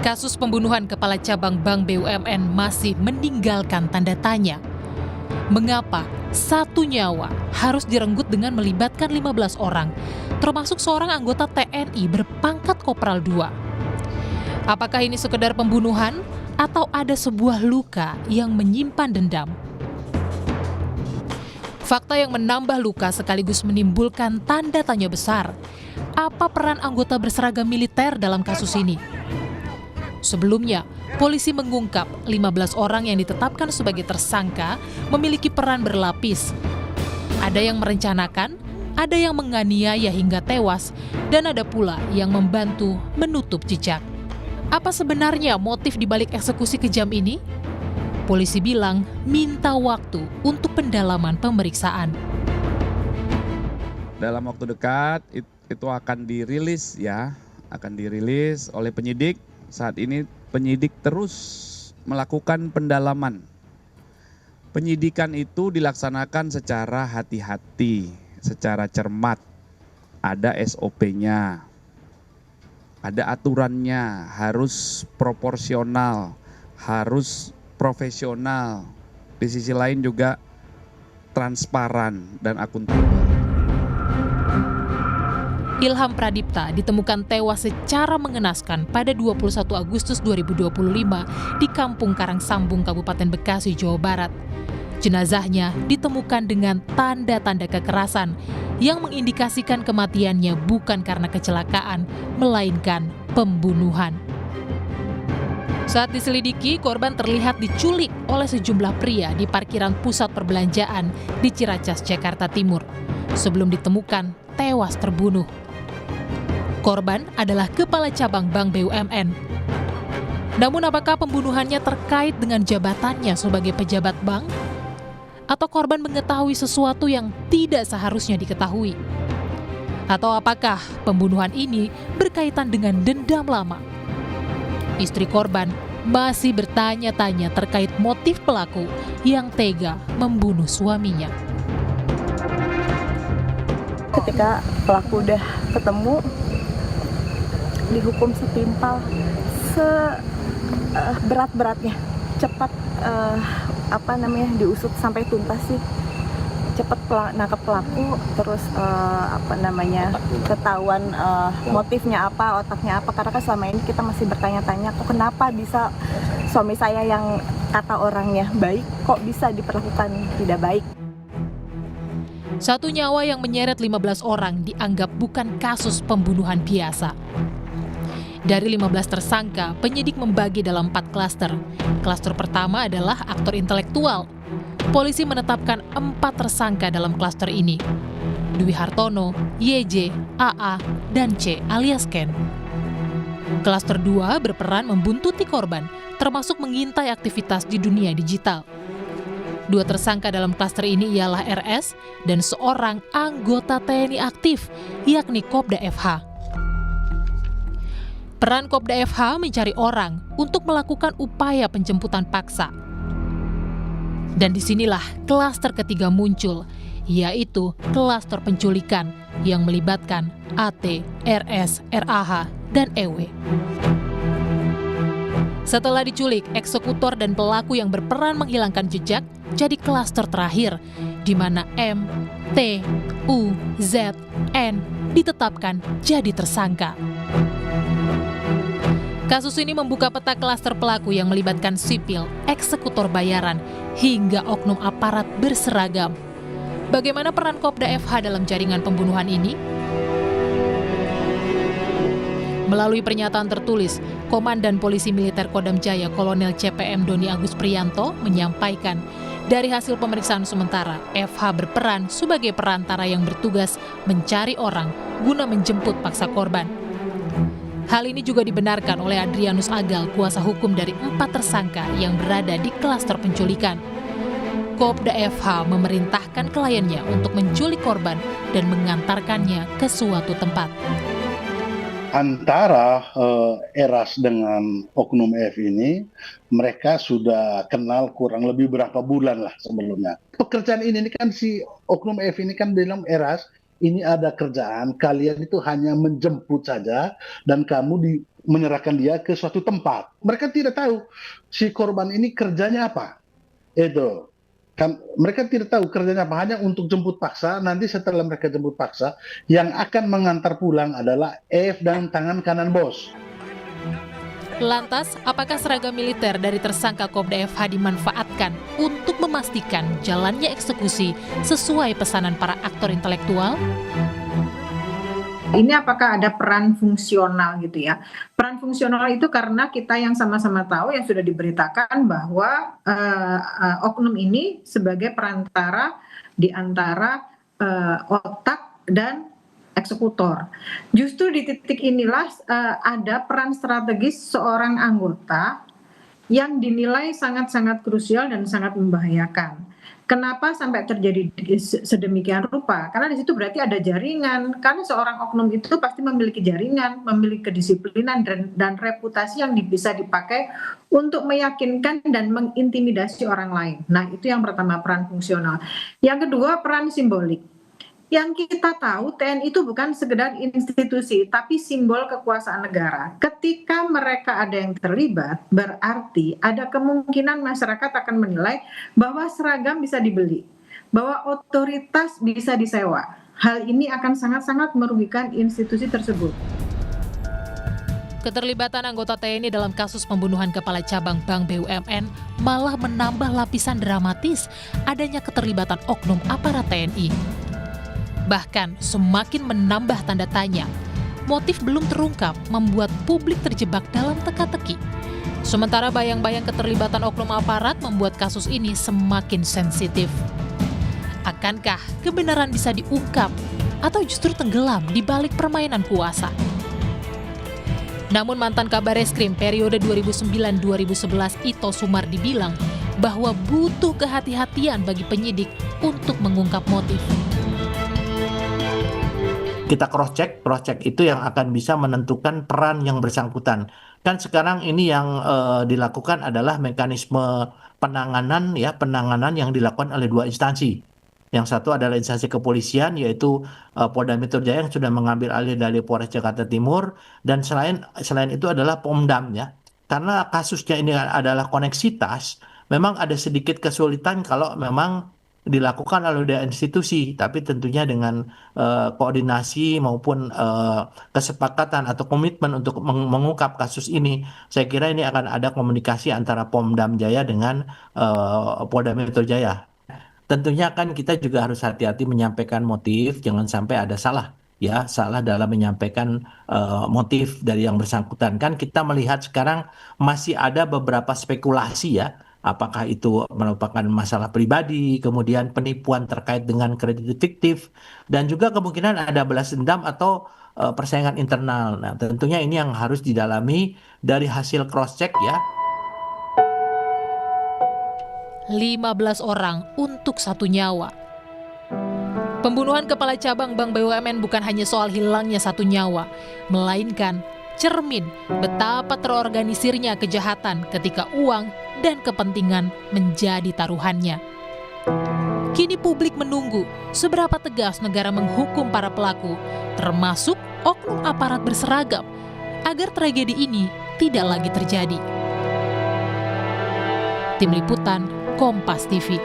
Kasus pembunuhan kepala cabang Bank BUMN masih meninggalkan tanda tanya. Mengapa satu nyawa harus direnggut dengan melibatkan 15 orang, termasuk seorang anggota TNI berpangkat Kopral 2? Apakah ini sekedar pembunuhan atau ada sebuah luka yang menyimpan dendam? Fakta yang menambah luka sekaligus menimbulkan tanda tanya besar. Apa peran anggota berseragam militer dalam kasus ini? Sebelumnya, polisi mengungkap 15 orang yang ditetapkan sebagai tersangka memiliki peran berlapis. Ada yang merencanakan, ada yang menganiaya hingga tewas, dan ada pula yang membantu menutup jejak. Apa sebenarnya motif dibalik eksekusi kejam ini? Polisi bilang minta waktu untuk pendalaman pemeriksaan. Dalam waktu dekat itu akan dirilis oleh penyidik. Saat ini penyidik terus melakukan pendalaman. Penyidikan itu dilaksanakan secara hati-hati, secara cermat. Ada SOP-nya, ada aturannya, harus proporsional, harus profesional. Di sisi lain juga transparan dan akuntabel. Ilham Pradipta ditemukan tewas secara mengenaskan pada 21 Agustus 2025 di Kampung Karangsambung, Kabupaten Bekasi, Jawa Barat. Jenazahnya ditemukan dengan tanda-tanda kekerasan yang mengindikasikan kematiannya bukan karena kecelakaan, melainkan pembunuhan. Saat diselidiki, korban terlihat diculik oleh sejumlah pria di parkiran pusat perbelanjaan di Ciracas, Jakarta Timur, sebelum ditemukan tewas terbunuh. Korban adalah kepala cabang Bank BUMN. Namun apakah pembunuhannya terkait dengan jabatannya sebagai pejabat bank? Atau korban mengetahui sesuatu yang tidak seharusnya diketahui? Atau apakah pembunuhan ini berkaitan dengan dendam lama? Istri korban masih bertanya-tanya terkait motif pelaku yang tega membunuh suaminya. Ketika pelaku udah ketemu, dihukum setimpal, berat-beratnya, cepat diusut sampai tuntas sih, cepat nangkep pelaku, terus ketahuan motifnya apa, otaknya apa, karena kan selama ini kita masih bertanya-tanya, kok kenapa bisa suami saya yang kata orangnya baik, kok bisa diperlakukan tidak baik. Satu nyawa yang menyeret 15 orang dianggap bukan kasus pembunuhan biasa. Dari 15 tersangka, penyidik membagi dalam 4 klaster. Klaster pertama adalah aktor intelektual. Polisi menetapkan 4 tersangka dalam klaster ini. Dwi Hartono, YJ, AA, dan C alias Ken. Klaster 2 berperan membuntuti korban, termasuk mengintai aktivitas di dunia digital. 2 tersangka dalam klaster ini ialah RS dan seorang anggota TNI aktif, yakni Kopda FH. Peran Kopda FH mencari orang untuk melakukan upaya penjemputan paksa. Dan disinilah klaster ketiga muncul, yaitu klaster penculikan yang melibatkan AT, RS, RAH, dan EW. Setelah diculik, eksekutor dan pelaku yang berperan menghilangkan jejak jadi klaster terakhir, di mana M, T, U, Z, N ditetapkan jadi tersangka. Kasus ini membuka peta klaster pelaku yang melibatkan sipil, eksekutor bayaran, hingga oknum aparat berseragam. Bagaimana peran Kopda FH dalam jaringan pembunuhan ini? Melalui pernyataan tertulis, Komandan Polisi Militer Kodam Jaya Kolonel CPM Doni Agus Priyanto menyampaikan, dari hasil pemeriksaan sementara, FH berperan sebagai perantara yang bertugas mencari orang guna menjemput paksa korban. Hal ini juga dibenarkan oleh Adrianus Agal, kuasa hukum dari 4 tersangka yang berada di klaster penculikan. Kopda FH memerintahkan kliennya untuk menculik korban dan mengantarkannya ke suatu tempat. Antara Eras dengan Oknum F ini, mereka sudah kenal kurang lebih berapa bulan lah sebelumnya. Pekerjaan ini kan si Oknum F ini kan bilang, Eras, ini ada kerjaan, kalian itu hanya menjemput saja dan kamu menyerahkan dia ke suatu tempat. Mereka tidak tahu si korban ini kerjanya apa. Itu kan mereka tidak tahu kerjanya apa, hanya untuk jemput paksa. Nanti setelah mereka jemput paksa, yang akan mengantar pulang adalah F dan tangan kanan bos. Lantas, apakah seragam militer dari tersangka Kopda FH dimanfaatkan untuk memastikan jalannya eksekusi sesuai pesanan para aktor intelektual? Ini apakah ada peran fungsional gitu ya? Peran fungsional itu karena kita yang sama-sama tahu, yang sudah diberitakan bahwa oknum ini sebagai perantara di antara otak dan eksekutor. Justru di titik inilah ada peran strategis seorang anggota yang dinilai sangat-sangat krusial dan sangat membahayakan. Kenapa sampai terjadi sedemikian rupa? Karena di situ berarti ada jaringan. Karena seorang oknum itu pasti memiliki jaringan, memiliki kedisiplinan dan reputasi yang bisa dipakai untuk meyakinkan dan mengintimidasi orang lain. Nah, itu yang pertama, peran fungsional. Yang kedua, peran simbolik. Yang kita tahu TNI itu bukan sekedar institusi, tapi simbol kekuasaan negara. Ketika mereka ada yang terlibat, berarti ada kemungkinan masyarakat akan menilai bahwa seragam bisa dibeli, bahwa otoritas bisa disewa. Hal ini akan sangat-sangat merugikan institusi tersebut. Keterlibatan anggota TNI dalam kasus pembunuhan kepala cabang Bank BUMN malah menambah lapisan dramatis adanya keterlibatan oknum aparat TNI. Bahkan semakin menambah tanda tanya. Motif belum terungkap membuat publik terjebak dalam teka-teki. Sementara bayang-bayang keterlibatan oknum aparat membuat kasus ini semakin sensitif. Akankah kebenaran bisa diungkap atau justru tenggelam di balik permainan kuasa? Namun mantan Kabareskrim periode 2009-2011 Ito Sumardi bilang bahwa butuh kehati-hatian bagi penyidik untuk mengungkap motif. Kita cross-check itu yang akan bisa menentukan peran yang bersangkutan. Kan sekarang ini yang dilakukan adalah mekanisme penanganan yang dilakukan oleh dua instansi. Yang satu adalah instansi kepolisian, yaitu Polda Metro Jaya yang sudah mengambil alih dari Polres Jakarta Timur, dan selain itu adalah Pomdam ya. Karena kasusnya ini adalah koneksitas, memang ada sedikit kesulitan kalau memang dilakukan oleh institusi, tapi tentunya dengan koordinasi maupun kesepakatan atau komitmen untuk mengungkap kasus ini. Saya kira ini akan ada komunikasi antara Pomdam Jaya dengan Polda Metro Jaya. Tentunya kan kita juga harus hati-hati menyampaikan motif, jangan sampai ada salah dalam menyampaikan motif dari yang bersangkutan. Kan kita melihat sekarang masih ada beberapa spekulasi ya. Apakah itu merupakan masalah pribadi, kemudian penipuan terkait dengan kredit fiktif, dan juga kemungkinan ada balas dendam atau persaingan internal. Nah, tentunya ini yang harus didalami dari hasil cross-check ya. 15 orang untuk satu nyawa. Pembunuhan kepala cabang Bank BUMN bukan hanya soal hilangnya satu nyawa, melainkan cermin betapa terorganisirnya kejahatan ketika uang dan kepentingan menjadi taruhannya. Kini publik menunggu seberapa tegas negara menghukum para pelaku, termasuk oknum aparat berseragam, agar tragedi ini tidak lagi terjadi. Tim Liputan, Kompas TV.